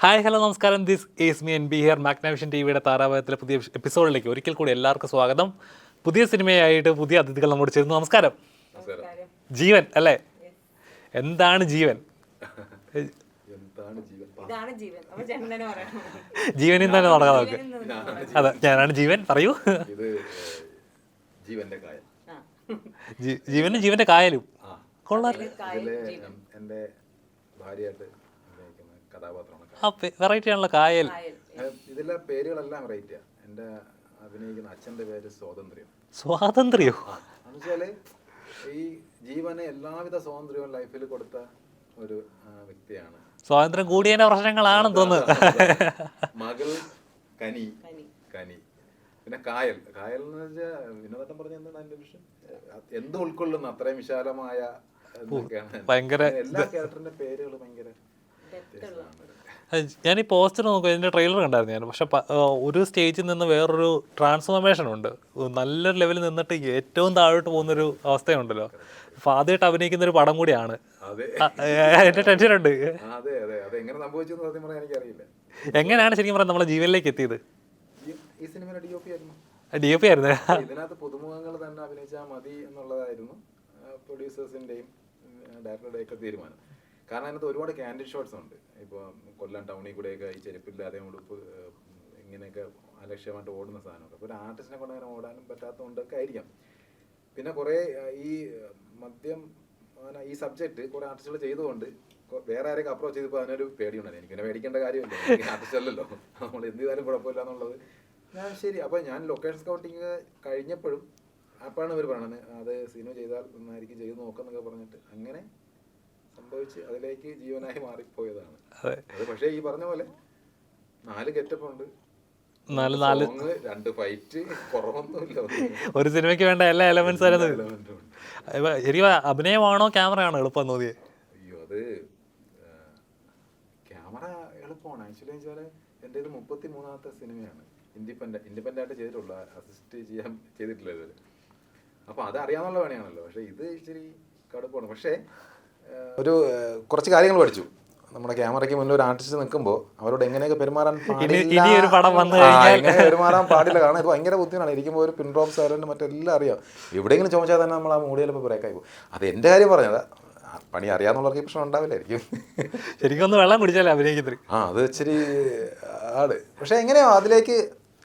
Hi hello നമസ്കാരം. This is me N B here. Magnavision T വിയുടെ താരാപഥത്തിലെ പുതിയ എപ്പിസോഡിലേക്ക് ഒരിക്കൽ കൂടി എല്ലാവർക്കും സ്വാഗതം. പുതിയ സിനിമയായിട്ട് പുതിയ അതിഥികൾ നമ്മോട് ചേരുന്നു. നമസ്കാരം. ജീവൻ അല്ലേ? എന്താണ് ജീവൻ? ജീവനിൽ തന്നെ തുടങ്ങാം നമുക്ക്. അതെ, ഞാനാണ് ജീവൻ. പറയൂ. ജീവനും ജീവന്റെ കായലും കൊള്ളാം. വെറൈറ്റി ആണല്ലോ കായൽ. ഇതിലെ പേരുകളെല്ലാം വെറൈറ്റിയാ. എൻ്റെ അഭിനയിക്കുന്ന അച്ഛൻ്റെ പേര് സ്വാതന്ത്ര്യം. സ്വാതന്ത്ര്യോ? എന്നുവെച്ചാല് ഈ ജീവന് എല്ലാവിധ സ്വാതന്ത്ര്യവും ലൈഫിൽ കൊടുത്ത ഒരു വ്യക്തിയാണ്. സ്വാതന്ത്ര്യം കൂടിയതിന്റെ പ്രശ്നങ്ങളാണെന്ന് തോന്നുന്നു. മകൾ കനി, കനി. പിന്നെ കായൽ. കായൽ എന്ന് വെച്ചാൽ വിനോദം പറഞ്ഞ എന്താണ് അതിന്റെ വിഷയം? എന്ത് ഉൾക്കൊള്ളുന്ന അത്രയും വിശാലമായ ഭയങ്കര എല്ലാ ക്യാരക്ടറിന്റെ പേരുകൾ ഭയങ്കര. ഞാൻ ഈ പോസ്റ്റർ നോക്കുക, ഇതിൻ്റെ ട്രെയിലർ കണ്ടായിരുന്നു ഞാൻ. പക്ഷെ ഒരു സ്റ്റേജിൽ നിന്ന് വേറൊരു ട്രാൻസ്ഫോർമേഷൻ ഉണ്ട്. നല്ലൊരു ലെവലിൽ നിന്നിട്ട് ഏറ്റവും താഴോട്ട് പോകുന്നൊരു അവസ്ഥയുണ്ടല്ലോ. അപ്പോൾ ആദ്യമായിട്ട് അഭിനയിക്കുന്ന ഒരു പടം കൂടിയാണ്. എൻ്റെ ടെൻഷനുണ്ട്. എങ്ങനെയാണ് ശരിക്കും പറഞ്ഞാൽ നമ്മളെ ജീവനിലേക്ക് എത്തിയത്? ഈ സിനിമ DOP ആയിരുന്നു. ഇതിനകത്ത് പുതുമുഖങ്ങൾ തന്നെ അഭിനയിച്ചാൽ മതി എന്നുള്ളതായിരുന്നു പ്രൊഡ്യൂസേഴ്സിന്റെയും ഡയറക്ടറുടെയും ഒക്കെ തീരുമാനം. കാരണം അതിനകത്ത് ഒരുപാട് ക്യാൻഡിഡ് ഷോട്ട്സ് ഉണ്ട്. ഇപ്പോൾ കൊല്ലം ടൗണിൽ കൂടെയൊക്കെ ഈ ചെരുപ്പില്ലാതെ ഉടുപ്പ് ഇങ്ങനെയൊക്കെ അലക്ഷ്യമായിട്ട് ഓടുന്ന സാധനമൊക്കെ. അപ്പോൾ ഒരു ആർട്ടിസ്റ്റിനെ കൊണ്ട് അങ്ങനെ ഓടാനും പറ്റാത്തതുകൊണ്ടൊക്കെ ആയിരിക്കാം. പിന്നെ കുറേ ഈ ഈ സബ്ജക്റ്റ് കുറേ ആർട്ടിസ്റ്റുകൾ ചെയ്തുകൊണ്ട് വേറെ ആരെയൊക്കെ അപ്രോച്ച് ചെയ്തപ്പോൾ അതിനൊരു പേടിയുണ്ടായിരുന്നു. എനിക്കിങ്ങനെ പേടിക്കേണ്ട കാര്യമില്ല, എനിക്ക് ആർട്ടിസ്റ്റ് അല്ലല്ലോ, നമ്മൾ എന്ത് ചെയ്താലും കുഴപ്പമില്ല എന്നുള്ളത്. ഞാൻ ശരി. അപ്പോൾ ഞാൻ ലൊക്കേഷൻ സ്കൗട്ടിങ് കഴിഞ്ഞപ്പോഴും അപ്പോഴാണ് ഇവർ പറയണത് അത് സിനിമ ചെയ്താൽ നന്നായിരിക്കും, ചെയ്ത് നോക്കാന്നൊക്കെ പറഞ്ഞിട്ട് അങ്ങനെ സംഭവിച്ച് അതിലേക്ക് ജീവനായി മാറിപ്പോയതാണ് അത്. പക്ഷേ ഈ പറഞ്ഞ പോലെ 4 ഗെറ്റപ്പ് ഉണ്ട്, 2 ഫൈറ്റ്, കുറവൊന്നുമില്ല. ഒരു സിനിമയ്ക്ക് വേണ്ട എല്ലാ എലമെന്റ്സ് ആയിരുന്നു. ശരിക്കും അഭിനയമാണോ ക്യാമറയാണോ എളുപ്പം തോന്നിയത്? അയ്യോ, അത് ക്യാമറ എളുപ്പമാണ്. ആക്ച്വലി വെച്ചാൽ എൻ്റെ ഇത് 33ാമത്തെ സിനിമയാണ്. ഇൻഡിപെൻഡൻ്റ് ആയിട്ട് ചെയ്തിട്ടുള്ള, അസിസ്റ്റ് ചെയ്തിട്ടില്ല ഇതുവരെ. അപ്പോൾ അത് അറിയാവുന്ന പണിയാണല്ലോ. പക്ഷേ ഇത് ഇച്ചിരി കടുപ്പമാണ്. പക്ഷേ കുറച്ച് കാര്യങ്ങൾ പഠിച്ചു. നമ്മുടെ ക്യാമറയ്ക്ക് മുന്നിൽ ഒരു ആർട്ടിസ്റ്റ് നിൽക്കുമ്പോൾ അവരോട് എങ്ങനെയൊക്കെ പെരുമാറാൻ പാടില്ല. കാരണം ഇപ്പോൾ ഭയങ്കര ബുദ്ധിമുട്ടാണ്. ഇരിക്കുമ്പോൾ ഒരു പിൻ ഡ്രോപ്പ് സൈലന്റ് മറ്റെല്ലാം അറിയാം. എവിടെയെങ്കിലും ചോദിച്ചാൽ തന്നെ നമ്മൾ ആ മൂടി ചിലപ്പോൾ ബ്രേക്കായി പോകും. അത് എൻ്റെ കാര്യം പറഞ്ഞതാ. പണി അറിയാവുന്നവർക്ക് പ്രശ്നം ഉണ്ടാവില്ലായിരിക്കും. ശരിക്കും ഒന്ന് വെള്ളം കുടിച്ചാലേ അഭിനയിക്കുന്നത്. അത് ഇച്ചിരി ആട്. പക്ഷെ എങ്ങനെയോ അതിലേക്ക്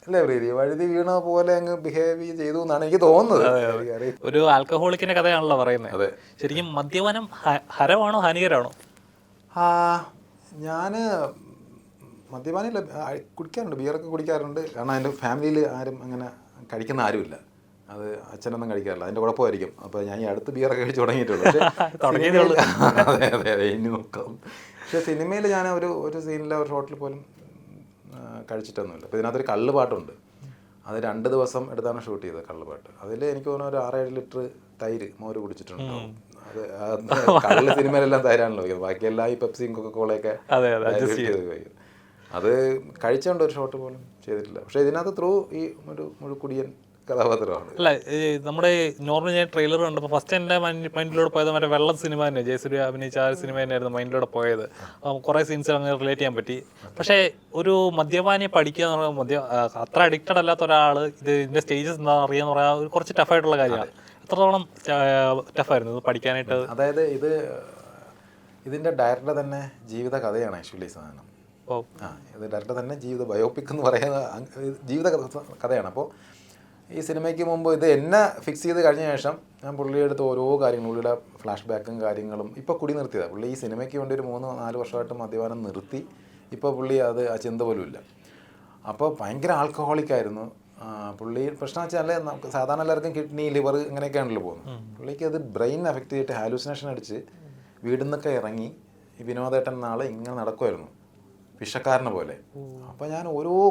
അല്ലേ വഴുതി വീണ പോലെ അങ്ങ് ബിഹേവ് ചെയ്തു എന്നാണ് എനിക്ക് തോന്നുന്നത്. ഒരു ആൽക്കഹോളിക്കിന്റെ കഥയാണല്ലോ പറയുന്നത്. അതെ. ശരിക്കും മദ്യപാനം ഹരമാണോ ഹാനികരമാണോ? ഞാൻ മദ്യപാനില്ല, കുടിക്കാറുണ്ട്, ബിയറൊക്കെ കുടിക്കാറുണ്ട്. കാരണം എൻ്റെ ഫാമിലിയിൽ ആരും അങ്ങനെ കഴിക്കുന്ന ആരുമില്ല. അത് അച്ഛനൊന്നും കഴിക്കാറില്ല. അതിൻ്റെ കുഴപ്പമായിരിക്കും. അപ്പോൾ ഞാൻ ഈ അടുത്ത് ബിയറൊക്കെ കഴിച്ച് തുടങ്ങിയിട്ടുള്ളൂ. അതെ അതെ അതെ, ഇനി നോക്കാം. പക്ഷേ സിനിമയിൽ ഞാൻ ഒരു സീനിലെ ഒരു ഷോട്ടിൽ പോലും കഴിച്ചിട്ടൊന്നുമില്ല. അപ്പോൾ ഇതിനകത്തൊരു കള്ളുപാട്ടുണ്ട്. അത് 2 ദിവസം എടുത്താണ് ഷൂട്ട് ചെയ്തത് കള്ളുപാട്ട്. അതിൽ എനിക്ക് തോന്നുന്നു ഒരു 6-7 ലിറ്റർ തൈര് മോര് കുടിച്ചിട്ടുണ്ടാവും. അത് കള്ള് സിനിമയിലെല്ലാം തൈരാണല്ലോ വയ്ക്കുന്നത്. ബാക്കിയെല്ലാം ഈ പെപ്സിയും കൊക്കക്കോളയൊക്കെ അത് കഴിച്ചുകൊണ്ട് ഒരു ഷോട്ട് പോലും ചെയ്തിട്ടില്ല. പക്ഷേ ഇതിനകത്ത് ത്രൂ ഈ ഒരു മുഴുക്കുടിയൻ കഥാപാത്രമാണ്. അല്ല, നമ്മുടെ നോർമൽ ഞാൻ ട്രെയിലർ കണ്ടപ്പോൾ ഫസ്റ്റ് എൻ്റെ മൈൻഡിലൂടെ പോയത് മറ്റേ വെള്ള സിനിമ തന്നെ, ജയസൂര്യ അഭിനയിച്ച ആ സിനിമ തന്നെയായിരുന്നു മൈൻഡിലൂടെ പോയത്. കുറേ സീൻസ് അങ്ങനെ റിലേറ്റ് ചെയ്യാൻ പറ്റി. പക്ഷേ ഒരു മദ്യപാനിയെ പഠിക്കുക എന്ന് പറഞ്ഞാൽ അത്ര അഡിക്റ്റഡ് അല്ലാത്ത ഒരാൾ ഇതിൻ്റെ സ്റ്റേജസ് എന്താ അറിയാന്ന് പറയാൻ കുറച്ച് ടഫായിട്ടുള്ള കാര്യമാണ്. എത്രത്തോളം ടഫായിരുന്നു പഠിക്കാനായിട്ട്? അതായത് ഇതിൻ്റെ ഡയറക്ടർ തന്നെ ജീവിത കഥയാണ് ആക്ച്വലി സാധനം. ഇത് ഡയറക്ടർ തന്നെ ജീവിത ബയോപിക് എന്ന് പറയുന്ന ജീവിത കഥയാണ്. അപ്പോൾ ഈ സിനിമയ്ക്ക് മുമ്പ് ഇത് എന്നെ ഫിക്സ് ചെയ്ത് കഴിഞ്ഞ ശേഷം ഞാൻ പുള്ളിയെടുത്ത് ഓരോ കാര്യങ്ങളും, പുള്ളിയുടെ ഫ്ലാഷ് ബാക്കും കാര്യങ്ങളും ഇപ്പോൾ കുടി നിർത്തിയതാണ്. പുള്ളി ഈ സിനിമയ്ക്ക് വേണ്ടി ഒരു 3-4 വർഷമായിട്ട് മദ്യപാനം നിർത്തി. ഇപ്പോൾ പുള്ളി അത് ആ ചിന്ത പോലും ഇല്ല. അപ്പോൾ ഭയങ്കര ആൽക്കഹോളിക്കായിരുന്നു പുള്ളി. പ്രശ്നം വെച്ചാൽ നമുക്ക് സാധാരണ എല്ലാവർക്കും കിഡ്നി, ലിവർ ഇങ്ങനെയൊക്കെയാണല്ലോ പോകുന്നത്. പുള്ളിക്ക് അത് ബ്രെയിൻ അഫക്റ്റ് ചെയ്തിട്ട് ഹാലൂസിനേഷൻ അടിച്ച് വീടിൽ നിന്നൊക്കെ ഇറങ്ങി ഈ വിനോദേട്ടൻ നാളെ ഇങ്ങനെ നടക്കുമായിരുന്നു, വിഷക്കാരനെ പോലെ. അപ്പോൾ ഞാൻ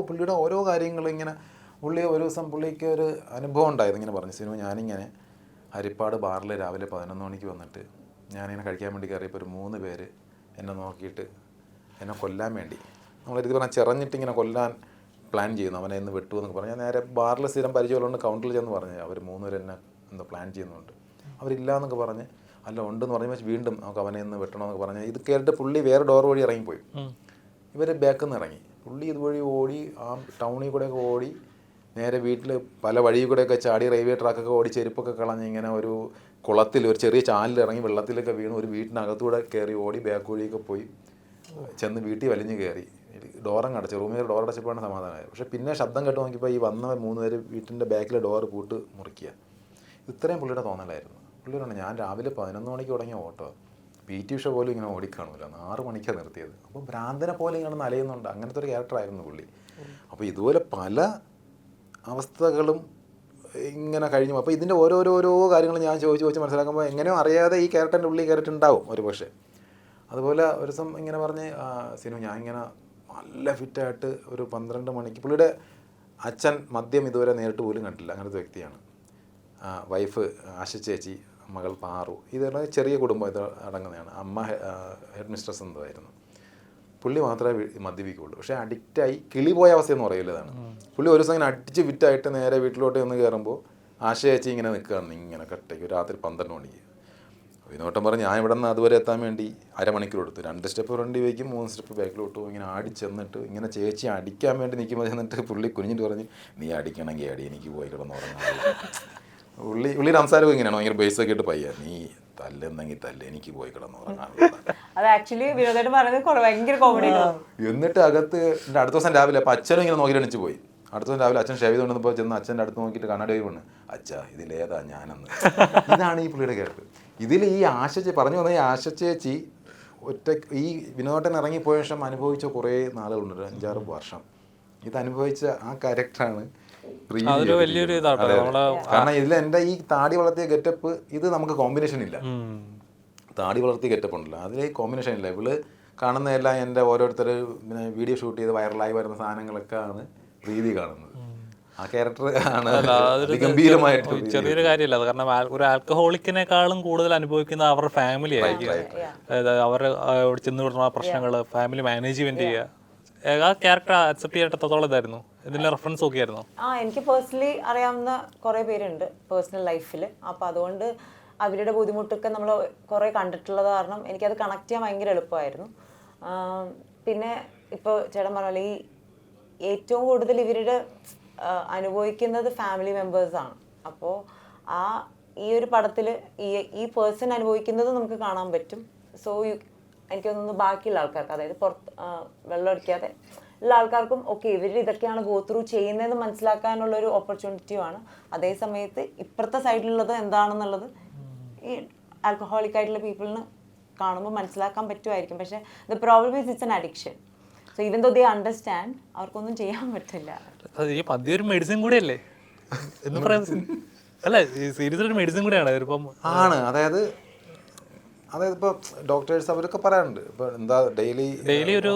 പുള്ളിയുടെ ഓരോ കാര്യങ്ങളും ഇങ്ങനെ പുള്ളി ഒരു ദിവസം പുള്ളിക്ക് ഒരു അനുഭവം ഉണ്ടായത്. ഇങ്ങനെ പറഞ്ഞു, സിനിമ ഞാനിങ്ങനെ ഹരിപ്പാട് ബാറിൽ രാവിലെ 11 മണിക്ക് വന്നിട്ട് ഞാനിങ്ങനെ കഴിക്കാൻ വേണ്ടി കയറിയപ്പോൾ ഒരു 3 പേര് എന്നെ നോക്കിയിട്ട് എന്നെ കൊല്ലാൻ വേണ്ടി, നമ്മളൊരു ഇത് പറഞ്ഞാൽ ചെറഞ്ഞിട്ട് ഇങ്ങനെ കൊല്ലാൻ പ്ലാൻ ചെയ്യുന്നു, അവനെ ഇന്ന് വെട്ടു എന്നൊക്കെ പറഞ്ഞാൽ നേരെ ബാറിൽ സ്ഥിരം പരിചയമുള്ളതുകൊണ്ട് കൗണ്ടറിൽ ചെന്ന് പറഞ്ഞു അവർ 3 പേര് എന്നെ എന്തോ പ്ലാൻ ചെയ്യുന്നുണ്ട്. അവരില്ല എന്നൊക്കെ പറഞ്ഞ് അല്ല ഉണ്ടെന്ന് പറഞ്ഞ് വീണ്ടും നമുക്ക് അവനെ ഇന്ന് വെട്ടണമെന്നൊക്കെ പറഞ്ഞ് ഇത് കേട്ടിട്ട് പുള്ളി വേറെ ഡോർ വഴി ഇറങ്ങിപ്പോയി. ഇവർ ബാക്കിൽ നിന്ന് ഇറങ്ങി. പുള്ളി ഇതുവഴി ഓടി ആ ടൗണിൽ കൂടെയൊക്കെ ഓടി നേരെ വീട്ടിൽ പല വഴിയിൽ കൂടെയൊക്കെ ചാടി റെയിൽവേ ട്രാക്കൊക്കെ ഓടി ചെരുപ്പൊക്കെ കളഞ്ഞ് ഇങ്ങനെ ഒരു കുളത്തിൽ ഒരു ചെറിയ ചാലിൽ ഇറങ്ങി വെള്ളത്തിലൊക്കെ വീണ് ഒരു വീട്ടിനകത്തൂടെ കയറി ഓടി ബാക്ക് വഴിയൊക്കെ പോയി ചെന്ന് വീട്ടിൽ വലിഞ്ഞ് കയറി. ഡോറങ്ങ് അടച്ചു, റൂമിൽ ഡോർ അടച്ചപ്പോഴാണ് സമാധാനമായത്. പക്ഷേ പിന്നെ ശബ്ദം കേട്ട് നോക്കിയപ്പോൾ ഈ വന്ന 3 പേര് വീട്ടിൻ്റെ ബാക്കിലെ ഡോറ് പൂട്ട് മുറിക്കുക. ഇത്രയും പുള്ളിയുടെ തോന്നലായിരുന്നു. പുള്ളി പറഞ്ഞു ഞാൻ രാവിലെ 11 മണിക്ക് തുടങ്ങിയ ഓട്ടോ, PT ഉഷ പോലും ഇങ്ങനെ ഓടിക്കാണൂല, 6 മണിക്കാണ് നിർത്തിയത്. അപ്പോൾ ഭ്രാന്തനെ പോലെ ഇങ്ങനെ നലയുന്നുണ്ട്. അങ്ങനത്തെ ഒരു ക്യാരക്ടറായിരുന്നു പുള്ളി. അപ്പോൾ ഇതുപോലെ പല അവസ്ഥകളും ഇങ്ങനെ കഴിഞ്ഞു. അപ്പോൾ ഇതിൻ്റെ ഓരോരോ കാര്യങ്ങൾ ഞാൻ ചോദിച്ച് മനസ്സിലാക്കുമ്പോൾ എങ്ങനെയോ അറിയാതെ ഈ ക്യാരക്ടറിൻ്റെ ഉള്ളിൽ കയറിയിട്ടുണ്ടാവും ഒരു പക്ഷേ. അതുപോലെ ഒരു ദിവസം ഇങ്ങനെ പറഞ്ഞ് സിനു ഞാൻ ഇങ്ങനെ നല്ല ഫിറ്റായിട്ട് ഒരു 12 മണിക്ക്, പുള്ളിയുടെ അച്ഛൻ മദ്യം ഇതുവരെ നേരിട്ട് പോലും കണ്ടില്ല, അങ്ങനത്തെ വ്യക്തിയാണ്. വൈഫ് ആശ ചേച്ചി, മകൾ പാറു, ഇതെല്ലാം ചെറിയ കുടുംബം ഇത് അടങ്ങുന്നതാണ്. അമ്മ ഹെഡ് മിസ്ട്രസ് എന്തോ ആയിരുന്നു. പുള്ളി മാത്രമേ മദ്യപിക്കുള്ളൂ. പക്ഷേ അഡിക്റ്റായി കിളി പോയ അവസ്ഥയെന്ന് പറയില്ലതാണ്. പുള്ളി ഒരു ദിവസം ഇങ്ങനെ അടിച്ച് ഫിറ്റായിട്ട് നേരെ വീട്ടിലോട്ട് ഒന്ന് കയറുമ്പോൾ ആശ ചേച്ചി ഇങ്ങനെ നിൽക്കുകയാണ് ഇങ്ങനെ കട്ടയ്ക്ക് രാത്രി 12 മണിക്ക്. വിനോട്ടം പറഞ്ഞ് ഞാൻ ഇവിടെ നിന്ന് അതുവരെ എത്താൻ വേണ്ടി അരമണിക്കൂർ എടുത്തു. 2 സ്റ്റെപ്പ് ഫ്രണ്ടിൽ വയ്ക്കും, 3 സ്റ്റെപ്പ് ബാക്കിലോട്ട് പോകും. ഇങ്ങനെ ആടി ചെന്നിട്ട് ഇങ്ങനെ ചേച്ചി അടിക്കാൻ വേണ്ടി നിൽക്കുമ്പോൾ ചെന്നിട്ട് പുള്ളി കുനിഞ്ഞിട്ട് പറഞ്ഞ് നീ അടിക്കണമെങ്കിൽ അടി, എനിക്ക് പോയി കിടന്നുറങ്ങാൻ. പുള്ളിയുടെ സംസാരം ഇങ്ങനെയാണ്, ഭയങ്കര ബേസൊക്കെ ഇട്ട് പയ്യ, നീ തല്ലെന്നെങ്കിൽ തല്ല്, എനിക്ക് പോയി കിടന്നുറങ്ങാൻ. അത് ആക്ച്വലി വിനോദേട്ടൻ പറയുന്നത് ഭയങ്കര കോമഡി. എന്നിട്ട് അകത്ത് എൻ്റെ അടുത്ത ദിവസം രാവിലെ അപ്പം അച്ഛനും ഇങ്ങനെ നോക്കി എണിച്ച് പോയി. അടുത്ത ദിവസം രാവിലെ അച്ഛൻ ഷേവ് ചെയ്തുകൊണ്ടിരുന്നപ്പോൾ ചെന്ന് അച്ഛൻ്റെ അടുത്ത് നോക്കിയിട്ട് കണ്ണാടി വന്ന് അച്ഛാ ഇതിലേതാ ഞാനെന്ന്. ഇതാണ് ഈ പുള്ളിയുടെ ക്യാരക്ടർ. ഇതിൽ ഈ പറഞ്ഞു വന്ന ഈ ആശ ചേച്ചി ഒറ്റ ഈ വിനോദൻ ഇറങ്ങിപ്പോയ ശേഷം അനുഭവിച്ച കുറേ നാളുകളുണ്ട്, 5-6 വർഷം ഇത് അനുഭവിച്ച ആ ക്യാരക്ടറാണ്. കാരണം ഇതിൽ എൻ്റെ ഈ താടി വളർത്തിയ ഗെറ്റപ്പ് ഇത് നമുക്ക് കോമ്പിനേഷൻ ഇല്ല. താടി വളർത്തിയ ഗെറ്റപ്പ് ഉണ്ടല്ലോ, അതിൽ കോമ്പിനേഷൻ ഇല്ല. ഇവള് കാണുന്നതെല്ലാം എൻ്റെ ഓരോരുത്തർ പിന്നെ വീഡിയോ ഷൂട്ട് ചെയ്ത് വൈറലായി വരുന്ന സാധനങ്ങളൊക്കെ ആണ് പ്രീതി കാണുന്നത്. ആ ക്യാരക്ടർ ആണ് ഗംഭീരമായിട്ട്. ചെറിയൊരു കാര്യമല്ല അത്, കാരണം ഒരു ആൽക്കഹോളിക്കിനേക്കാളും കൂടുതൽ അനുഭവിക്കുന്ന അവരുടെ ഫാമിലി ആയിരിക്കും. അവർ ചെന്ന് വിടുന്ന പ്രശ്നങ്ങൾ, ഫാമിലി മാനേജ്മെന്റ് ചെയ്യുക. ആ ക്യാരക്ടർ അക്സെപ്റ്റ് ചെയ്തിട്ട് എത്രത്തോളം ഇതായിരുന്നു? ഇതിന്റെ റെഫറൻസ് നോക്കിയായിരുന്നു? എനിക്ക് പേഴ്സണലി അറിയാവുന്ന കുറേ പേരുണ്ട് പേഴ്സണൽ ലൈഫിൽ. അപ്പോൾ അതുകൊണ്ട് അവരുടെ ബുദ്ധിമുട്ടൊക്കെ നമ്മൾ കുറേ കണ്ടിട്ടുള്ളത് കാരണം എനിക്കത് കണക്ട് ചെയ്യാൻ ഭയങ്കര എളുപ്പമായിരുന്നു. പിന്നെ ഇപ്പോൾ ചേട്ടൻ പറഞ്ഞ പോലെ ഈ ഏറ്റവും കൂടുതൽ ഇവരുടെ അനുഭവിക്കുന്നത് ഫാമിലി മെമ്പേഴ്സാണ്. അപ്പോൾ ഈ ഒരു പടത്തിൽ ഈ പേഴ്സൺ അനുഭവിക്കുന്നത് നമുക്ക് കാണാൻ പറ്റും. സോ എനിക്ക് തോന്നുന്നു ബാക്കിയുള്ള ആൾക്കാർക്ക്, അതായത് പുറത്ത് വെള്ളം അടിക്കാതെ ഉള്ള ആൾക്കാർക്കും ഓക്കെ ഇവർ ഇതൊക്കെയാണ് ഗോ ത്രൂ ചെയ്യുന്നതെന്ന് മനസ്സിലാക്കാനുള്ളൊരു ഓപ്പർച്യൂണിറ്റിയുമാണ്. അതേ സമയത്ത് ഇപ്പുറത്തെ സൈഡിലുള്ളത് എന്താണെന്നുള്ളത് ഈ ആൽക്കഹോളിക് ആയിട്ടുള്ള പീപ്പിളിന് കാണുമ്പോൾ മനസ്സിലാക്കാൻ പറ്റുമായിരിക്കും. പക്ഷേ the problem is it's an addiction. So even though they understand, അവർക്കൊന്നും ചെയ്യാൻ പറ്റില്ല. ഈ മദ്യം ഒരു മെഡിസിൻ കൂടെയല്ലേ എന്ന് പറയാൻ അല്ല, സീരിയസ് ഒരു മെഡിസിൻ കൂടെയാണ് ഇപ്പം ആണ്. അതായത് ഇപ്പോൾ ഡോക്ടേഴ്സ് അവരൊക്കെ പറയാറുണ്ട് ഇപ്പോൾ എന്താ ഡെയിലി ഒരു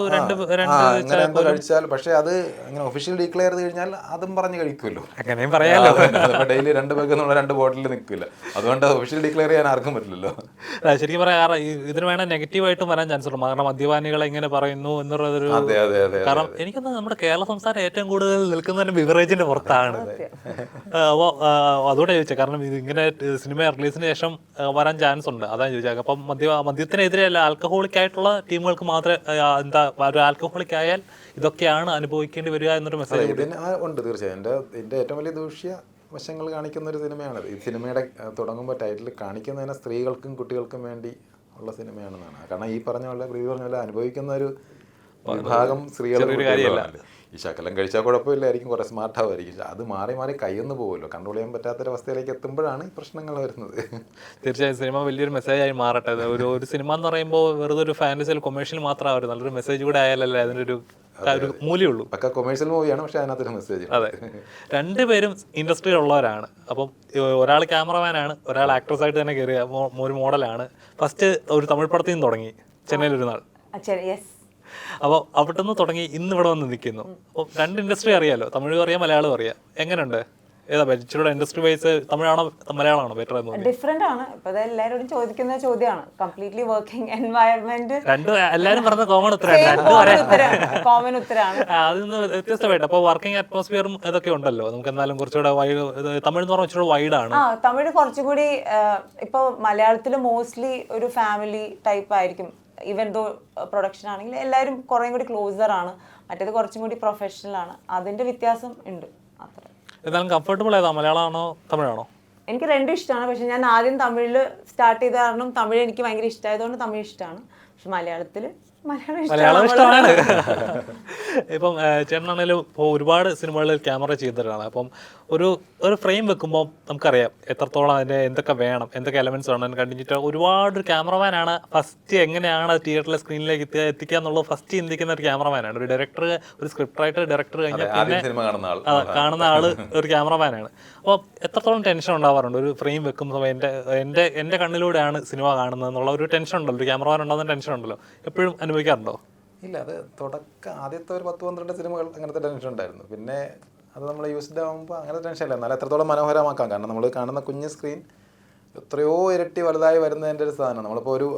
അങ്ങനെ എന്തോ കഴിച്ചാൽ, പക്ഷേ അത് അങ്ങനെ ഒഫീഷ്യൽ ഡിക്ലെയർ ചെയ്ത് കഴിഞ്ഞാൽ അതും പറഞ്ഞ് കഴിക്കുമല്ലോ, അങ്ങനെയും പറയാമല്ലോ. ഡെയിലി 2 പേർക്ക് എന്നുള്ള 2 ബോട്ടിൽ നിൽക്കില്ല. അതുകൊണ്ട് ഒഫീഷ്യൽ ഡിക്ലെയർ ചെയ്യാൻ ആർക്കും പറ്റില്ലല്ലോ. ശരിക്കും പറയാം, ഇതിന് വേണേൽ നെഗറ്റീവായിട്ടും വരാൻ ചാൻസ് ഉണ്ട്. കാരണം മദ്യപാനികളെ ഇങ്ങനെ പറയുന്നു എന്നുള്ളതൊരു, കാരണം എനിക്കൊന്ന് നമ്മുടെ കേരള സംസ്ഥാനം ഏറ്റവും കൂടുതൽ നിൽക്കുന്നതിന് ബിവറേജിന്റെ പുറത്താണ്. അപ്പോൾ അതുകൂടെ ചോദിച്ചത്, കാരണം ഇതിങ്ങനെ സിനിമ റിലീസിന് ശേഷം വരാൻ ചാൻസ് ഉണ്ട്, അതാണ് ചോദിച്ചത്. അപ്പം മദ്യത്തിനെതിരെയല്ല, ആൽക്കഹോളിക് ആയിട്ടുള്ള ടീമുകൾക്ക് മാത്രമേ എന്താ ഒരു ആൽക്കഹോളിക് ആയാൽ ഇതൊക്കെയാണ് അനുഭവിക്കേണ്ടി വരിക എന്നൊരു മെസ്സേജ് ഉണ്ട്. തീർച്ചയായും എൻ്റെ ഏറ്റവും വലിയ ദൂഷ്യ വശങ്ങൾ കാണിക്കുന്ന ഒരു സിനിമയാണിത്. ഈ സിനിമയുടെ തുടങ്ങുമ്പോൾ ടൈറ്റിൽ കാണിക്കുന്നതിന് സ്ത്രീകൾക്കും കുട്ടികൾക്കും വേണ്ടി ഉള്ള സിനിമയാണെന്നാണ്. കാരണം ഈ പറഞ്ഞ പോലെ പ്രീതി പറഞ്ഞ പോലെ അനുഭവിക്കുന്ന ഒരു വിഭാഗം സ്ത്രീകൾ ഈ ശകലം കഴിച്ചാൽ കുഴപ്പമില്ലായിരിക്കും, കുറേ സ്മാർട്ടാവുമായിരിക്കും. അത് മാറി മാറി കയ്യൊന്ന് പോകുമല്ലോ, കൺട്രോൾ ചെയ്യാൻ പറ്റാത്തൊരവസ്ഥയിലേക്ക് എത്തുമ്പോഴാണ് ഈ പ്രശ്നങ്ങൾ വരുന്നത്. തീർച്ചയായും സിനിമ വലിയൊരു മെസ്സേജായി മാറട്ടെ. ഒരു സിനിമ എന്ന് പറയുമ്പോൾ വെറുതെ ഒരു ഫാന്റസിയിൽ കൊമേഴ്ഷ്യൽ മാത്രമായിരുന്നു, നല്ലൊരു മെസ്സേജ് കൂടെ ആയാലല്ലേ അതിനൊരു മൂല്യമുള്ളൂ. ഒക്കെ കൊമേഴ്ഷ്യൽ മൂവിയാണ്, പക്ഷേ അതിനകത്തൊരു മെസ്സേജ്. അതെ, രണ്ടുപേരും ഇൻഡസ്ട്രിയിലുള്ളവരാണ്. അപ്പം ഒരാൾ ക്യാമറമാനാണ്, ഒരാൾ ആക്ട്രസ് ആയിട്ട് തന്നെ കയറിയ ഒരു മോഡലാണ്. ഫസ്റ്റ് ഒരു തമിഴ് പടത്തിൽ നിന്ന് തുടങ്ങി, ചെന്നൈയിൽ ഒരു നാൾ. അപ്പോൾ അവിടെ നിന്ന് തുടങ്ങി ഇന്ന് ഇവിടെ വന്ന് നിൽക്കുന്നു. അപ്പോൾ 2 ഇൻഡസ്ട്രി അറിയാമല്ലോ, തമിഴും അറിയാം മലയാളവും അറിയാം. എങ്ങനെയുണ്ട്? ഏതാ ഇച്ചിരി ഇൻഡസ്ട്രി വൈസ് തമിഴാണോ മലയാളമാണോ ബെറ്റർ? ഡിഫറെന്റ് ആണ്. ഇപ്പൊ എല്ലാവരോടും ചോദിക്കുന്ന ചോദ്യമാണ്. കംപ്ലീറ്റ്ലി വർക്കിംഗ് എൻവയറമെന്റ് എല്ലാവരും പറഞ്ഞ കോമൺ ഉത്തരമാണ്. അതിൽ നിന്ന് വ്യത്യസ്തമായിട്ട് അപ്പോൾ വർക്കിംഗ് അറ്റ്മോസ്ഫിയറും ഇതൊക്കെ ഉണ്ടല്ലോ. നമുക്ക് എന്നാലും കുറച്ചുകൂടെ തമിഴ് എന്ന് പറഞ്ഞാൽ ഇച്ചിരി വൈഡാണ്. തമിഴ് കുറച്ചുകൂടി ഇപ്പൊ മലയാളത്തിൽ മോസ്റ്റ്ലി ഒരു ഫാമിലി ടൈപ്പ് ആയിരിക്കും ഈവൻ ദോ പ്രൊഡക്ഷൻ ആണെങ്കിൽ എല്ലാവരും കുറേ കൂടി ക്ലോസർ ആണ്, മറ്റേത് കുറച്ചും കൂടി പ്രൊഫഷണൽ ആണ്. അതിൻ്റെ വ്യത്യാസം ഉണ്ട് അത്ര. എന്നാലും കംഫർട്ടബിൾ ഏതാ, മലയാളമാണോ തമിഴാണോ? എനിക്ക് രണ്ടും ഇഷ്ടമാണ്. പക്ഷെ ഞാൻ ആദ്യം തമിഴിൽ സ്റ്റാർട്ട് ചെയ്ത കാരണം തമിഴ് എനിക്ക് ഭയങ്കര ഇഷ്ടമായതുകൊണ്ട് തമിഴ് ഇഷ്ടമാണ്. പക്ഷെ മലയാളം മലയാളം ഇഷ്ടമാണ്. ഇപ്പം ചേട്ടനാണെങ്കിലും ഇപ്പോൾ ഒരുപാട് സിനിമകളിൽ ക്യാമറ ചെയ്തിട്ടാണ്. അപ്പം ഒരു ഫ്രെയിം വെക്കുമ്പോൾ നമുക്കറിയാം എത്രത്തോളം അതിൻ്റെ എന്തൊക്കെ വേണം, എന്തൊക്കെ എലമെന്റ്സ് വേണം കണ്ടിട്ട്. ഒരുപാട് ക്യാമറമാനാണ് ഫസ്റ്റ് എങ്ങനെയാണ് തിയേറ്ററിലെ സ്ക്രീനിലേക്ക് എത്തിക്കുക എന്നുള്ളത് ഫസ്റ്റ് ചിന്തിക്കുന്ന ഒരു ക്യാമറമാനാണ്. ഒരു ഡയറക്ടർ, ഒരു സ്ക്രിപ്റ്റ് റൈറ്റർ, ഡയറക്ടർ കഴിഞ്ഞാൽ പിന്നെ കാണുന്ന ആള് ഒരു ക്യാമറമാനാണ്. അപ്പോൾ എത്രത്തോളം ടെൻഷൻ ഉണ്ടാവാറുണ്ട് ഒരു ഫ്രെയിം വെക്കുമ്പോൾ? എൻ്റെ കണ്ണിലൂടെയാണ് സിനിമ കാണുന്നത് എന്നുള്ള ഒരു ടെൻഷൻ ഉണ്ടല്ലോ, ഒരു ക്യാമറമാൻ ഉണ്ടാകുന്ന ടെൻഷൻ ഉണ്ടല്ലോ, എപ്പോഴും അനുഭവിക്കാറുണ്ടോ? ഇല്ല, അത് ആദ്യത്തെ ഒരു 10-12 സിനിമകൾ അങ്ങനത്തെ ടെൻഷൻ ഉണ്ടായിരുന്നു. പിന്നെ അത് നമ്മൾ യൂസ്ഡ് ആകുമ്പോൾ അങ്ങനത്തെ ടെൻഷൻ ഇല്ല. എന്നാലും എത്രത്തോളം മനോഹരമാക്കാം. കാരണം നമ്മൾ കാണുന്ന കുഞ്ഞ് സ്ക്രീൻ എത്രയോ ഇരട്ടി വലുതായി വരുന്നതിൻ്റെ ഒരു സാധനം. നമ്മളിപ്പോൾ ഒരു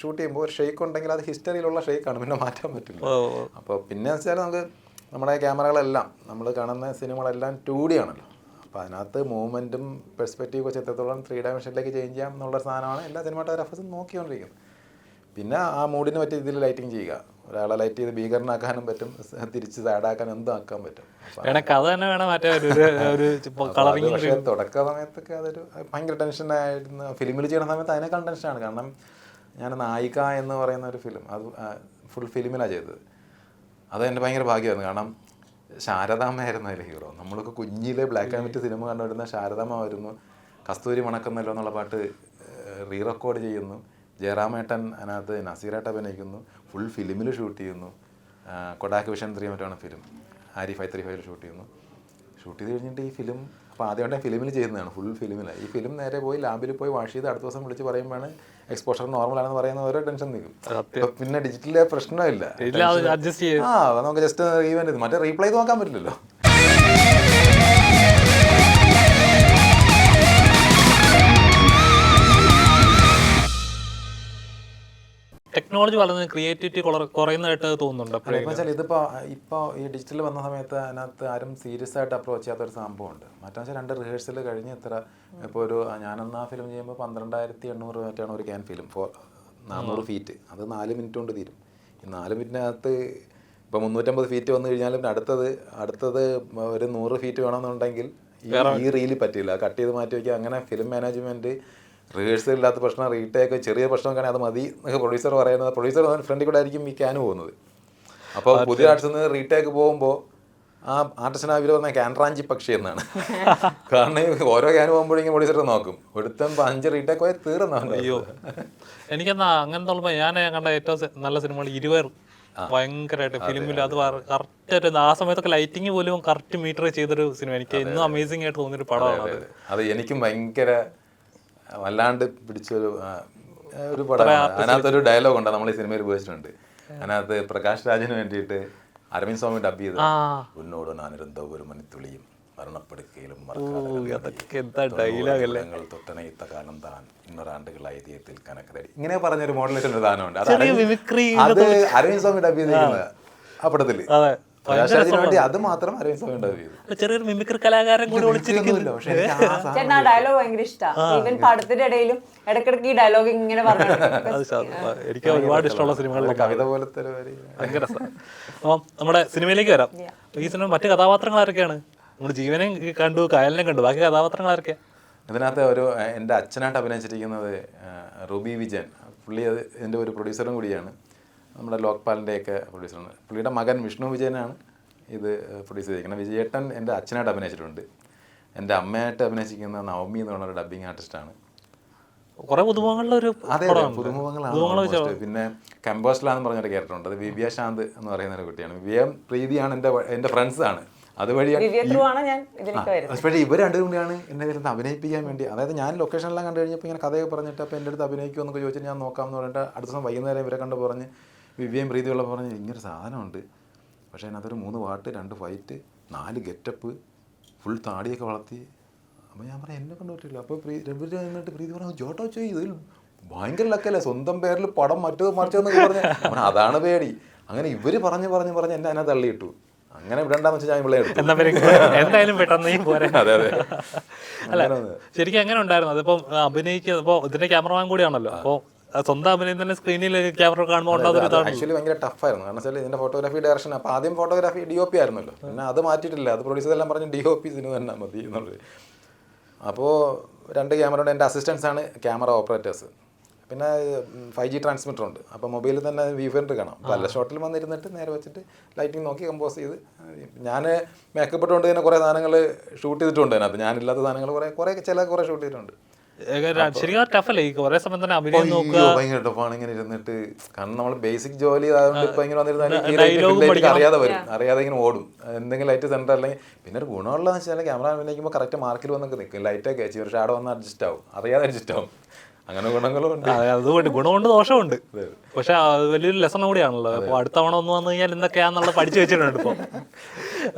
ഷൂട്ട് ചെയ്യുമ്പോൾ ഒരു ഷെയ്ക്ക് ഉണ്ടെങ്കിൽ അത് ഹിസ്റ്ററിയിലുള്ള ഷെയ്ക്കാണ്, പിന്നെ മാറ്റാൻ പറ്റില്ല. അപ്പോൾ പിന്നെ വെച്ചാൽ നമുക്ക് നമ്മുടെ ക്യാമറകളെല്ലാം നമ്മൾ കാണുന്ന സിനിമകളെല്ലാം 2D ആണല്ലോ. അപ്പോൾ അതിനകത്ത് മൂവ്മെൻറ്റും പെർസ്പെക്റ്റീവ് വെച്ച് എത്രത്തോളം 3 ഡയമെൻഷനിലേക്ക് ചേഞ്ച് ചെയ്യാം എന്നുള്ള സാധനമാണ് എല്ലാ സിനിമാറ്റോഗ്രാഫേഴ്സും നോക്കിക്കൊണ്ടിരിക്കുന്നത്. പിന്നെ ആ മൂഡിന് പറ്റിയ രീതിയിൽ ലൈറ്റിങ് ചെയ്യുക. ഒരാളെ ലൈറ്റ് ചെയ്ത് ഭീകരനാക്കാനും പറ്റും, തിരിച്ച് സാഡാക്കാനും എന്തും ആക്കാൻ പറ്റും. പക്ഷേ തുടക്ക സമയത്തൊക്കെ അതൊരു ഭയങ്കര ടെൻഷനായിരുന്നു. ഫിലിമിൽ ചെയ്യുന്ന സമയത്ത് അതിനേക്കാൾ ടെൻഷനാണ്. കാരണം ഞാൻ നായിക എന്ന് പറയുന്ന ഒരു ഫിലിം അത് ഫുൾ ഫിലിമിലാണ് ചെയ്തത്. അത് എൻ്റെ ഭയങ്കര ഭാഗ്യമായിരുന്നു. കാരണം ശാരദാമ്മയായിരുന്നു അതിലെ ഹീറോ. നമ്മളൊക്കെ കുഞ്ഞിലെ ബ്ലാക്ക് ആൻഡ് വൈറ്റ് സിനിമ കണ്ടുവരുന്ന ശാരദാമ്മ വരുന്നു, കസ്തൂരി മണക്കുന്നല്ലോ എന്നുള്ള പാട്ട് റീ റെക്കോർഡ് ചെയ്യുന്നു, ജയറാമേട്ടൻ അതിനകത്ത് നസീറായിട്ട് അഭിനയിക്കുന്നു, ഫുൾ ഫിലിമിൽ ഷൂട്ട് ചെയ്യുന്നു. കൊടാക്ക് വിഷൻ 3 മറ്റാണ് ഫിലിം, ആരി 535 ഷൂട്ട് ചെയ്യുന്നു. ഷൂട്ട് ചെയ്ത് കഴിഞ്ഞിട്ട് ഈ ഫിലിം അപ്പോൾ ആദ്യമായിട്ട് ഫിലിമിൽ ചെയ്യുന്നതാണ്, ഫുൾ ഫിലിമിലാണ്. ഈ ഫിലിം നേരെ പോയി ലാബിൽ പോയി വാഷ് ചെയ്ത് അടുത്ത ദിവസം വിളിച്ച് പറയുമ്പോഴാണ് എക്സ്പോഷർ നോർമലാണെന്ന് പറയുന്ന ഓരോ ടെൻഷൻ നിൽക്കും. പിന്നെ ഡിജിറ്റലിലെ പ്രശ്നമില്ല, നമുക്ക് ജസ്റ്റ് ഈവൻ മറ്റേ റീപ്ലൈ ചെയ്ത് നോക്കാൻ പറ്റില്ലല്ലോ. ടെക്നോളജി വളർന്ന് ക്രിയേറ്റിവിറ്റി കുറയുന്നതായിട്ട് തോന്നുന്നുണ്ട്. വെച്ചാൽ ഇപ്പോൾ ഈ ഡിജിറ്റൽ വന്ന സമയത്ത് അതിനകത്ത് ആരും സീരിയസ് ആയിട്ട് അപ്രോച്ച് ചെയ്യാത്തൊരു സംഭവമുണ്ട്. മറ്റേ 2 റിഹേഴ്സൽ കഴിഞ്ഞ് ഇപ്പോൾ ഒരു ഞാനെന്നാ ഫിലിം ചെയ്യുമ്പോൾ 12,800 മറ്റാണ് ഒരു ക്യാൻ ഫിലിം 400 ഫീറ്റ്. അത് 4 മിനിറ്റ് കൊണ്ട് തീരും. ഈ 4 മിനിറ്റിനകത്ത് ഇപ്പോൾ 350 ഫീറ്റ് വന്നു കഴിഞ്ഞാലും അടുത്തത് ഒരു 100 ഫീറ്റ് വേണമെന്നുണ്ടെങ്കിൽ ഈ റീല് പറ്റില്ല, കട്ട് ചെയ്ത് മാറ്റി വയ്ക്കുക. അങ്ങനെ ഫിലിം മാനേജ്മെൻറ്റ് റിഹേഴ്സൽ ഇല്ലാത്ത പ്രശ്നം, റീടേക്ക് ചെറിയ പ്രശ്നമൊക്കെ അത് മതി എന്നൊക്കെ പ്രൊഡ്യൂസർ പറയുന്നത്. പ്രൊഡ്യൂസർ ഫ്രണ്ടിൽ കൂടെ ആയിരിക്കും ഈ ക്യാൻ പോകുന്നത്. അപ്പോൾ പുതിയ ആർട്ടിസ്റ്റിൽ നിന്ന് റീടേക്ക് പോകുമ്പോൾ ആ ആർട്ടിസ്റ്റിന് അവർ പറഞ്ഞ ക്യാൻറാഞ്ചി പക്ഷി എന്നാണ്. കാരണം ഓരോ ക്യാൻ പോകുമ്പോഴേക്കും പ്രൊഡ്യൂസർ നോക്കും, എടുത്തുമ്പോൾ 5 റീടേക്ക് പോയാൽ തീർന്നാണ്. അയ്യോ, എനിക്കെന്നാ അങ്ങനത്തെ ഞാൻ കണ്ട ഏറ്റവും നല്ല സിനിമകൾ 20 ഭയങ്കരമായിട്ട് ഫിലിമിൽ അത് കറക്റ്റ് ആ സമയത്തൊക്കെ ലൈറ്റിങ് പോലും കറക്റ്റ് മീറ്റർ ചെയ്തൊരു സിനിമ. എനിക്ക് എന്നും അമേസിംഗ് ആയിട്ട് തോന്നിയൊരു പടമാണ് അത്. എനിക്കും ഭയങ്കര വല്ലാണ്ട് പിടിച്ചൊരു പടമാണ്. അതിനകത്തൊരു ഡയലോഗ് ഉണ്ട്, നമ്മൾ ഈ സിനിമയിൽ ഉപയോഗിച്ചിട്ടുണ്ട്. അതിനകത്ത് പ്രകാശ് രാജിന് വേണ്ടിയിട്ട് അരവിന്ദ് സ്വാമി ഡബ് ചെയ്ത്, ഉന്നോട് ഞാനിരുന്ന ഒരു മണിത്തുളിയും മരണപ്പെടുക്കയിലും ഞങ്ങൾ തൊട്ടനയിത്ത കാലം താൻ ഇന്നൊരാണ്ടുകളായി തീയത്തിൽ കനക്കരടി, ഇങ്ങനെ പറഞ്ഞൊരു മോഡലേഷൻ ഒരു സാധനമുണ്ട്. അത് അരവിന്ദ് സ്വാമി ഡബ് ചെയ്തിരിക്കുന്നത് ആ പടത്തിൽ. വേണ്ടി അത് മാത്രം അരവിന്ദ് സ്വാമി ഡബ് ചെയ്തു. ചെറിയൊരു മിമിക്രി കലാകാരൻ കൂടി ഒളിച്ചിരിക്കുന്നില്ല. പക്ഷേ ചേട്ടൻ ആ ഡയലോഗ് ഭയങ്കര ഇഷ്ടമാണ്. ഈവൻ പടത്തിന്റെ ഇടയിലും ഇടയ്ക്കിടയ്ക്ക് ഈ ഡയലോഗ് ഇങ്ങനെ പറഞ്ഞു. എനിക്ക് ഒരുപാട് ഇഷ്ടമുള്ള സിനിമകളിലെ കവിത പോലത്തെ ഭയങ്കര രസമാണ്. അപ്പം നമ്മുടെ സിനിമയിലേക്ക് വരാം. ഈ സിനിമ മറ്റു കഥാപാത്രങ്ങൾ ആരൊക്കെയാണ്? നമ്മുടെ ജീവനെ കണ്ടു, കായലിനെ കണ്ടു, ബാക്കി കഥാപാത്രങ്ങൾ ആരൊക്കെയാണ് ഇതിനകത്ത്? എൻ്റെ അച്ഛനായിട്ട് അഭിനയിച്ചിരിക്കുന്നത് റൂബി വിജയൻ. പുള്ളി ഇതിൻ്റെ ഒരു പ്രൊഡ്യൂസറും കൂടിയാണ്. നമ്മുടെ ലോക്പാലിൻ്റെയൊക്കെ പ്രൊഡ്യൂസറാണ്. പുള്ളിയുടെ മകൻ വിഷ്ണു വിജയനാണ് ഇത് പ്രൊഡ്യൂസ് ചെയ്തിരിക്കുന്നത്. വിജയേട്ടൻ എൻ്റെ അച്ഛനായിട്ട് അഭിനയിച്ചിട്ടുണ്ട്. എൻ്റെ അമ്മയായിട്ട് അഭിനയിച്ചിരിക്കുന്ന നവമി എന്ന് പറഞ്ഞൊരു ഡബ്ബിങ് ആർട്ടിസ്റ്റാണ്. കുറേ പുതുമുഖങ്ങളിലൊരു പുതുമുഖങ്ങളാണ്. പിന്നെ കമ്പോസ്റ്റലാന്ന് പറഞ്ഞൊരു ക്യാരക്ടറുണ്ട്, അത് വിവിയ ശാന്ത് എന്ന് പറയുന്ന ഒരു കുട്ടിയാണ്. വിവിയം പ്രീതിയാണ് എൻ്റെ ഫ്രണ്ട്സാണ്. അതുവഴിയാണ്. പക്ഷേ ഇവർ രണ്ടുപേരും കൂടിയാണ് എന്നെ വരുന്നത് അഭിനയിപ്പിക്കാൻ വേണ്ടി. അതായത് ഞാൻ ലൊക്കേഷനെല്ലാം കണ്ടു കഴിഞ്ഞപ്പോൾ ഇങ്ങനെ കഥയൊക്കെ പറഞ്ഞിട്ട് അപ്പോൾ എൻ്റെ അടുത്ത് അഭിനയിക്കുമോ എന്നൊക്കെ ചോദിച്ചിട്ട് ഞാൻ നോക്കാമെന്ന് പറഞ്ഞിട്ട് അടുത്ത ദിവസം വൈകുന്നേരം ഇവരെ കണ്ട് പറഞ്ഞ് വിവിയം പ്രീതിയുള്ള പറഞ്ഞ് ഇങ്ങനൊരു സാധനമുണ്ട്, പക്ഷേ അതിനകത്തൊരു 3 പാട്ട് 2 ഫൈറ്റ് 4 ഗെറ്റപ്പ് ഫുൾ താടിയൊക്കെ വളർത്തി. അപ്പോൾ ഞാൻ പറയാം എന്നെ കൊണ്ട് പറ്റില്ല. അപ്പോൾ രവി എന്നിട്ട് പ്രീതി പറഞ്ഞു ജോട്ടോ ചോയി ഇതിൽ ഭയങ്കര ലക്കല്ലേ, സ്വന്തം പേരിൽ പടം മറ്റേത് മറിച്ചതെന്നൊക്കെ പറഞ്ഞ് അതാണ് പേടി. അങ്ങനെ ഇവർ പറഞ്ഞ് എന്നെ അതിനെ തള്ളിയിട്ടു. അങ്ങനെ വിടണ്ടെന്ന് വെച്ചാൽ ഞാൻ ഇവിടെ എന്തായാലും പെട്ടെന്ന് പോരാ. അല്ല ശരിക്കും എങ്ങനെ ഉണ്ടായിരുന്നു അതിപ്പോൾ അഭിനയിക്കുക? ഇപ്പോൾ ഇതിന്റെ ക്യാമറമാൻ കൂടിയാണല്ലോ. അപ്പോൾ സ്വന്തം അഭിനയം തന്നെ സ്ക്രീനിൽ ക്യാമറ കാണുമ്പോൾ ഉണ്ടാകുന്ന ഇതാണ്. ആക്ച്വലി ഭയങ്കര ടഫായിരുന്നു. കാരണം വെച്ചാൽ ഇതിൻ്റെ ഫോട്ടോഗ്രാഫി ഡയറക്ഷൻ, അപ്പോൾ ആദ്യം ഫോട്ടോഗ്രാഫി DOP ആയിരുന്നല്ലോ, പിന്നെ അത് മാറ്റിയിട്ടില്ല. അത് പ്രൊഡ്യൂസർ എല്ലാം പറഞ്ഞ് DOP സിനിമ തന്നെ മതി എന്നുള്ളത്. അപ്പോൾ 2 ക്യാമറയുടെ എൻ്റെ അസിസ്റ്റൻസാണ് ക്യാമറ ഓപ്പറേറ്റേഴ്സ്. പിന്നെ 5G ട്രാൻസ്മിറ്റർ ഉണ്ട്. അപ്പോൾ മൊബൈലിൽ തന്നെ വ്യൂ ഫിൽറ്റർ കാണാം. പല ഷോട്ടിൽ വന്നിരുന്നിട്ട് നേരെ വെച്ചിട്ട് ലൈറ്റിംഗ് നോക്കി കമ്പോസ് ചെയ്ത്. ഞാൻ മേക്കപ്പ് ഇട്ടുകൊണ്ട് തന്നെ കുറേ സാധനങ്ങൾ ഷൂട്ട് ചെയ്തിട്ടുണ്ട്. അതിനകത്ത് ഞാനില്ലാത്ത സാധനങ്ങൾ കുറേ ഷൂട്ട് ചെയ്തിട്ടുണ്ട്. ശരിക്കും ടഫല്ലേ ഈ കുറേ സമയം തന്നെ അഭിനയം നോക്കുക? ഭയങ്കര ടഫാണ് ഇങ്ങനെ ഇരുന്നിട്ട്. കാരണം നമ്മൾ ബേസിക് ജോലി ആയതുകൊണ്ട് ഇപ്പം ഇങ്ങനെ വന്നിരുന്നാൽ അറിയാതെ ഇങ്ങനെ ഓടും. എന്തെങ്കിലും ലൈറ്റ് സെൻറ്റർ അല്ലെങ്കിൽ പിന്നെ ഒരു ഗുണമുള്ളതെന്ന് വെച്ചാൽ ക്യാമറ അഭിനയിക്കുമ്പോൾ കറക്റ്റ് മാർക്കിൽ വന്നൊക്കെ നിൽക്കും. ലൈറ്റൊക്കെ വെച്ച് ഒരു ഷാഡോ വന്ന് അഡ്ജസ്റ്റ് ആവും, അറിയാതെ അഡ്ജസ്റ്റ് ആവും. അങ്ങനെ ഗുണങ്ങളും ഉണ്ട്. അതുകൊണ്ട് ഗുണമുണ്ട് ദോഷമുണ്ട്. പക്ഷെ വലിയൊരു ലെസൺ കൂടിയാണല്ലോ. അപ്പോൾ അടുത്ത തവണ ഒന്ന് വന്നു കഴിഞ്ഞാൽ എന്തൊക്കെയാണെന്നുള്ളത് പഠിച്ചു വെച്ചിട്ടുണ്ട് ഇപ്പോൾ.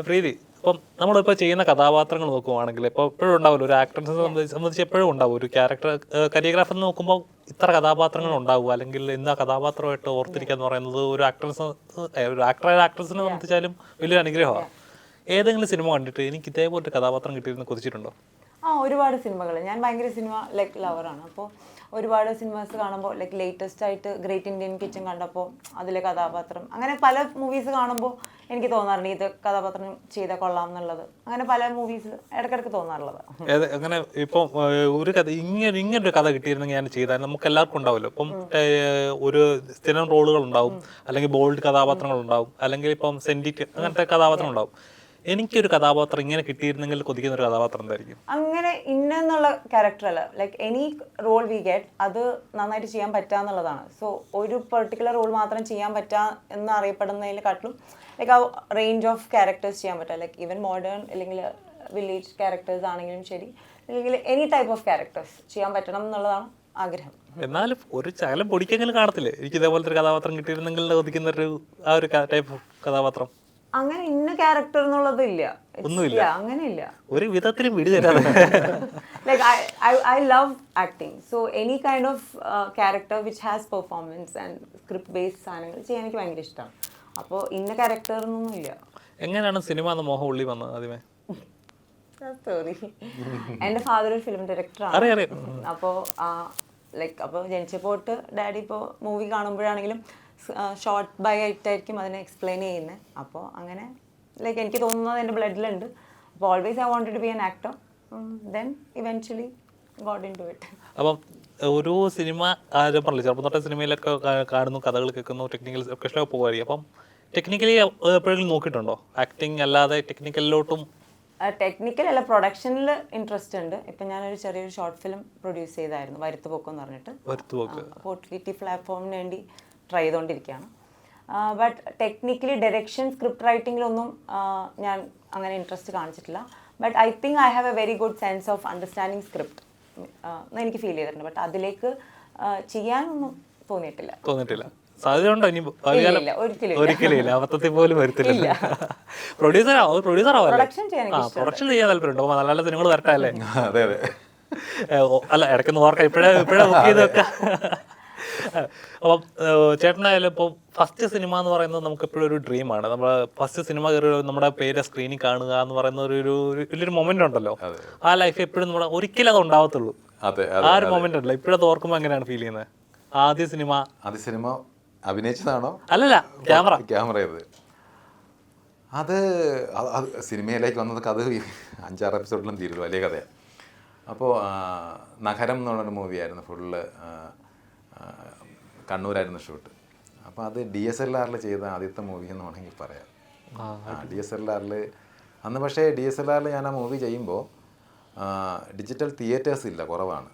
പ്രീതി, ഇപ്പം നമ്മളിപ്പോൾ ചെയ്യുന്ന കഥാപാത്രങ്ങൾ നോക്കുവാണെങ്കിൽ ഇപ്പോൾ എപ്പോഴും ഉണ്ടാവില്ല, ഒരു ആക്ടറിനെ സംബന്ധിച്ച് എപ്പോഴും ഉണ്ടാവും ഒരു ക്യാരക്ടർ കരിയോഗ്രാഫർ നോക്കുമ്പോൾ ഇത്ര കഥാപാത്രങ്ങൾ ഉണ്ടാവും, അല്ലെങ്കിൽ ഇന്ന കഥാപാത്രമായിട്ട് ഓർത്തിരിക്കുക എന്ന് പറയുന്നത് ഒരു ആക്ട്രസിനെ സംബന്ധിച്ചാലും വലിയൊരു അനുഗ്രഹമാണ്. ഏതെങ്കിലും സിനിമ കണ്ടിട്ട് എനിക്ക് ഇതേപോലത്തെ കഥാപാത്രം കിട്ടിയിരുന്ന് കൊതിച്ചിട്ടുണ്ടോ? ഒരുപാട് സിനിമകൾ. ഞാൻ ഭയങ്കര സിനിമ ലവറാണ്. അപ്പോൾ ഒരുപാട് സിനിമാസ് കാണുമ്പോൾ ലേറ്റസ്റ്റ് ആയിട്ട് ഗ്രേറ്റ് ഇന്ത്യൻ കിച്ചൺ കണ്ടപ്പോൾ അതിലെ കഥാപാത്രം, അങ്ങനെ പല മൂവീസ് കാണുമ്പോൾ എനിക്ക് തോന്നാറുണ്ട് ഇത് കഥാപാത്രം ചെയ്താൽ കൊള്ളാം എന്നുള്ളത്. അങ്ങനെ പല മൂവീസ് ഇടയ്ക്കിടയ്ക്ക് തോന്നാറുള്ളത്. അങ്ങനെ ഇപ്പം ഒരു കഥ ഇങ്ങനൊരു കഥ കിട്ടിയിരുന്നെങ്കിൽ ഞാൻ ചെയ്താൽ നമുക്ക് എല്ലാവർക്കും ഉണ്ടാവുമല്ലോ. ഇപ്പം ഒരു സ്ഥിരം റോളുകൾ ഉണ്ടാവും, അല്ലെങ്കിൽ ബോൾഡ് കഥാപാത്രങ്ങൾ ഉണ്ടാവും, അല്ലെങ്കിൽ ഇപ്പം സെന്റിറ്റ് അങ്ങനത്തെ കഥാപാത്രം ഉണ്ടാവും. എനിക്കൊരു കഥാപാത്രം ഇങ്ങനെ കിട്ടിയിരുന്നെങ്കിൽ കൊതിക്കുന്ന ഒരു കഥാപാത്രം എന്തായിരിക്കും? അങ്ങനെ ഇന്നെന്നുള്ള ക്യാരക്ടറല്ല, എനി റോൾ വി ഗെറ്റ് അത് നന്നായിട്ട് ചെയ്യാൻ പറ്റാന്നുള്ളതാണ്. സോ ഒരു പെർട്ടിക്കുലർ റോൾ മാത്രം ചെയ്യാൻ പറ്റുക എന്ന് അറിയപ്പെടുന്നതിനെക്കാട്ടിലും ആ റേഞ്ച് ഓഫ് ക്യാരക്ടേഴ്സ് ചെയ്യാൻ പറ്റുക. ഈവൻ മോഡേൺ അല്ലെങ്കിൽ വില്ലേജ് ക്യാരക്ടേഴ്സ് ആണെങ്കിലും ശരി, അല്ലെങ്കിൽ എനി ടൈപ്പ് ഓഫ് ക്യാരക്ടേഴ്സ് ചെയ്യാൻ പറ്റണം എന്നുള്ളതാണ് ആഗ്രഹം. എന്നാലും ഒരു ശകലം പൊടിക്കെങ്കിലും കാണത്തില്ലേ എനിക്ക് ഇതേപോലത്തെ ഒരു കഥാപാത്രം കിട്ടിയിരുന്നെങ്കിൽ കൊതിക്കുന്ന ഒരു ടൈപ്പ് ഓഫ് കഥാപാത്രം? അങ്ങനെ ഇന്ന ക്യാരക്ടർ എന്നുള്ളത് ഇല്ല, ഒന്നുമില്ല, അങ്ങനെയില്ല. ഒരു വിധത്തിലും വിടുതരാതെ I love acting, so any kind of character which has performance and script based സാധനങ്ങൾ ചെയ്യാൻ എനിക്ക് ഭയങ്കര ഇഷ്ടമാണ്. അപ്പോൾ ഇന്ന ക്യാരക്ടർ എന്നൊന്നും ഇല്ല. എങ്ങനെയാണ് സിനിമ എന്ന മോഹം ഉള്ളി വന്നത് ആദ്യമേ? സോറി, എൻ്റെ ഫാദർ ഒരു ഫിലിം ഡയറക്ടറാണ്. അപ്പോൾ ജനിച്ചപ്പോൾ തൊട്ട് ഡാഡി ഇപ്പോൾ മൂവി കാണുമ്പോഴാണെങ്കിലും ഷോർട്ട് ബൈ ആയിട്ടായിരിക്കും അതിനെ എക്സ്പ്ലെയിൻ ചെയ്യുന്നത്. അപ്പോൾ അങ്ങനെ എനിക്ക് തോന്നുന്നത് എൻ്റെ ബ്ലഡിലുണ്ട്. അപ്പോൾ always I wanted to be an actor, then eventually got into it. അപ്പം ഒരു സിനിമ ആരും പറഞ്ഞില്ല, ചെറുപ്പം തൊട്ടേ സിനിമയിലൊക്കെ കാണുന്നു, കഥകൾ കേൾക്കുന്നു, ടെക്നിക്കൽ ലൊക്കേഷനൊക്കെ പോകുമായിരിക്കും. അപ്പം ടെക്നിക്കലി എപ്പോഴെങ്കിലും നോക്കിയിട്ടുണ്ടോ? ആക്ടിങ് അല്ലാതെ ടെക്നിക്കലിലോട്ടും? ടെക്നിക്കൽ അല്ല, പ്രൊഡക്ഷനിൽ ഇൻട്രസ്റ്റ് ഉണ്ട്. ഇപ്പം ഞാനൊരു ചെറിയൊരു ഷോർട്ട് ഫിലിം പ്രൊഡ്യൂസ് ചെയ്തായിരുന്നു, വരുത്തുപോക്ക് എന്ന് പറഞ്ഞിട്ട്. അപ്പോൾ OTT പ്ലാറ്റ്ഫോമിന് വേണ്ടി ട്രൈ ചെയ്തുകൊണ്ടിരിക്കുകയാണ്. ബട്ട് ടെക്നിക്കലി ഡയറക്ഷൻ സ്ക്രിപ്റ്റ് റൈറ്റിങ്ങിലൊന്നും ഞാൻ അങ്ങനെ ഇൻട്രസ്റ്റ് കാണിച്ചിട്ടില്ല. But I think I have A very good sense of understanding script എന്ന് എനിക്ക് ഫീൽ ചെയ്തിട്ടുണ്ട്. ബട്ട് അതിലേക്ക് ചെയ്യാനൊന്നും തോന്നിയിട്ടില്ല. സാധ്യതയുണ്ടോ ഇനി? ഒരിക്കലും ഇല്ല, അബദ്ധത്തിൽ പോലും വരുത്തില്ല. പ്രൊഡ്യൂസർ ചെയ്യാൻ താല്പര്യമുണ്ടോ? നല്ല നല്ല സിനിമകൾ വരട്ടെ അല്ലേ? അതെ അതെ. അല്ല, ഇടയ്ക്കൊന്ന് ഓർക്കാം, ഇപ്പോഴേ ബുക്ക് ചെയ്ത് വെക്കാം. അപ്പം ചേട്ടനായാലും ഇപ്പോൾ ഫസ്റ്റ് സിനിമ എന്ന് പറയുന്നത് നമുക്ക് എപ്പോഴും ഒരു ഡ്രീമാണ്. നമ്മൾ ഫസ്റ്റ് സിനിമ കയറി നമ്മുടെ പേര് സ്ക്രീനിൽ കാണുക എന്ന് പറയുന്ന ഒരു വലിയൊരു മൊമെന്റ് ഉണ്ടല്ലോ. ആ ലൈഫ് എപ്പോഴും നമ്മുടെ ഒരിക്കലും അത് ഉണ്ടാവത്തുള്ളൂ. ആ ഒരു മൊമെന്റ് ഉണ്ടല്ലോ, ഇപ്പോഴത് ഓർക്കുമ്പോൾ എങ്ങനെയാണ് ഫീൽ ചെയ്യുന്നത്? ആദ്യ സിനിമ അഭിനയിച്ചതാണോ? അല്ലല്ല, ക്യാമറ ചെയ്തത്. അത് സിനിമയിലേക്ക് വന്നത് അത് 5-6 എപ്പിസോഡിലും തീരുള്ളൂ, വലിയ കഥയാണ്. അപ്പോൾ നഗരം എന്നുള്ളൊരു മൂവിയായിരുന്നു, ഫുള്ള് കണ്ണൂരായിരുന്നു ഷൂട്ട്. അപ്പോൾ അത് DSLR ചെയ്ത ആദ്യത്തെ മൂവി എന്ന് വേണമെങ്കിൽ പറയാം. DSLR അന്ന്. പക്ഷേ DSLR ഞാൻ ആ മൂവി ചെയ്യുമ്പോൾ ഡിജിറ്റൽ തിയേറ്റേഴ്സ് ഇല്ല, കുറവാണ്.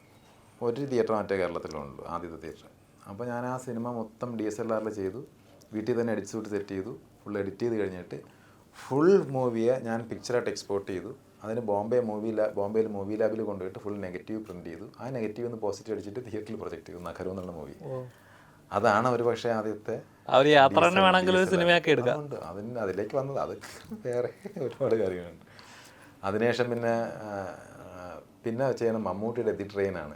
ഒരു തിയേറ്റർ മറ്റേ കേരളത്തിലുള്ളൂ, ആദ്യത്തെ തിയേറ്റർ. അപ്പോൾ ഞാൻ ആ സിനിമ മൊത്തം DSLR ചെയ്തു, വീട്ടിൽ തന്നെ എഡിറ്റ് ഷൂട്ട് സെറ്റ് ചെയ്തു, ഫുൾ എഡിറ്റ് ചെയ്ത് കഴിഞ്ഞിട്ട് ഫുൾ മൂവിയെ ഞാൻ പിക്ചറായിട്ട് എക്സ്പോർട്ട് ചെയ്തു. അതിന് ബോംബെയിൽ മൂവി ലാബിൽ കൊണ്ടുപോയിട്ട് ഫുൾ നെഗറ്റീവ് പ്രിൻറ്റ് ചെയ്തു. ആ നെഗറ്റീവ് ഒന്ന് പോസിറ്റീവ് അടിച്ചിട്ട് തിയേറ്ററിൽ പ്രൊജക്റ്റ് ചെയ്തു, നഗരം എന്നുള്ള മൂവി. അതാണ് ഒരു പക്ഷേ ആദ്യത്തെ സിനിമയാക്കി അതിലേക്ക് വന്നത്. അത് വേറെ ഒരുപാട് കാര്യങ്ങളുണ്ട്. അതിനുശേഷം പിന്നെ ചെയ്യുന്ന മമ്മൂട്ടിയുടെ ദി ട്രെയിനാണ്.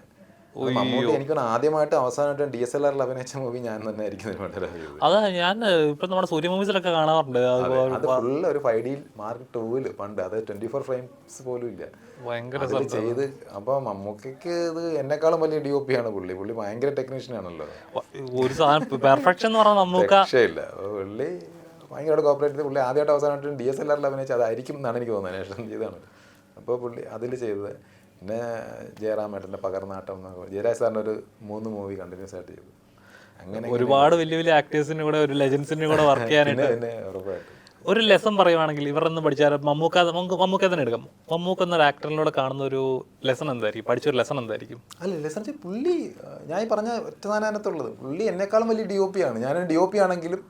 മമ്മൂട്ടി എനിക്കൊന്ന് ആദ്യമായിട്ട് അവസാനമായിട്ട് DSLR അഭിനയിച്ച മൂവി ഞാൻ തന്നെ ആയിരിക്കും സിനിമയുടെ ചെയ്തത്. അതാ ഞാൻ ഇപ്പം നമ്മുടെ സൂര്യ മൂവീസിലൊക്കെ കാണാറുണ്ട്. അത് ഫുള്ള് ഒരു 5D Mark II പണ്ട്, അത് 24 frames പോലും ഇല്ല, ഭയങ്കര അതിൽ ചെയ്ത്. അപ്പോൾ മമ്മൂക്കയ്ക്ക് ഇത് എന്നെക്കാളും വലിയ DOP ആണ് പുള്ളി. പുള്ളി ഭയങ്കര ടെക്നീഷ്യൻ ആണല്ലോ. ഒരു സാധനം പെർഫെക്ഷൻ എന്ന് പറഞ്ഞാൽ നമുക്ക് രക്ഷയില്ല. പുള്ളി ഭയങ്കരമായിട്ട് കോപ്പറേറ്റ് ചെയ്ത് പുള്ളി ആദ്യമായിട്ട് അവസാനമായിട്ട് DSLR അഭിനയിച്ച് അതായിരിക്കും എന്നാണ് എനിക്ക് തോന്നുന്നത്. നേഷൻ ചെയ്താണ്. അപ്പോൾ പുള്ളി അതിൽ ചെയ്തത്. പിന്നെ ജയറാമേട്ടൻ്റെ പകർനാട്ടം, ജയരാജ് സാറിൻ്റെ ഒരു 3 മൂവി കണ്ടിന്യൂസ് ആയിട്ട് ചെയ്തു. അങ്ങനെ ഒരുപാട് വലിയ വലിയ ആക്ടേഴ്സിന് കൂടെ ഒരു ലെജൻസിന് കൂടെ വർക്ക് ചെയ്യാനായിട്ട് പിന്നെ ഉറപ്പായിട്ട് ഒരു ലെസൺ പറയുവാണെങ്കിൽ ഇവർ നിന്ന് പഠിച്ചാൽ മമ്മൂക്ക തന്നെ എടുക്കാം. മമ്മൂക്ക എന്നൊരു ആക്ടറിലൂടെ കാണുന്ന ഒരു ലെസൺ എന്തായിരിക്കും? പഠിച്ചൊരു ലെസൺ എന്തായിരിക്കും? അല്ല ലെസൺ പുള്ളി ഞാൻ ഈ പറഞ്ഞ ഒറ്റ സാധനത്തുള്ളത്, പുള്ളി എന്നെക്കാളും വലിയ DOP ആണ്. ഞാനൊരു DOP ആണെങ്കിലും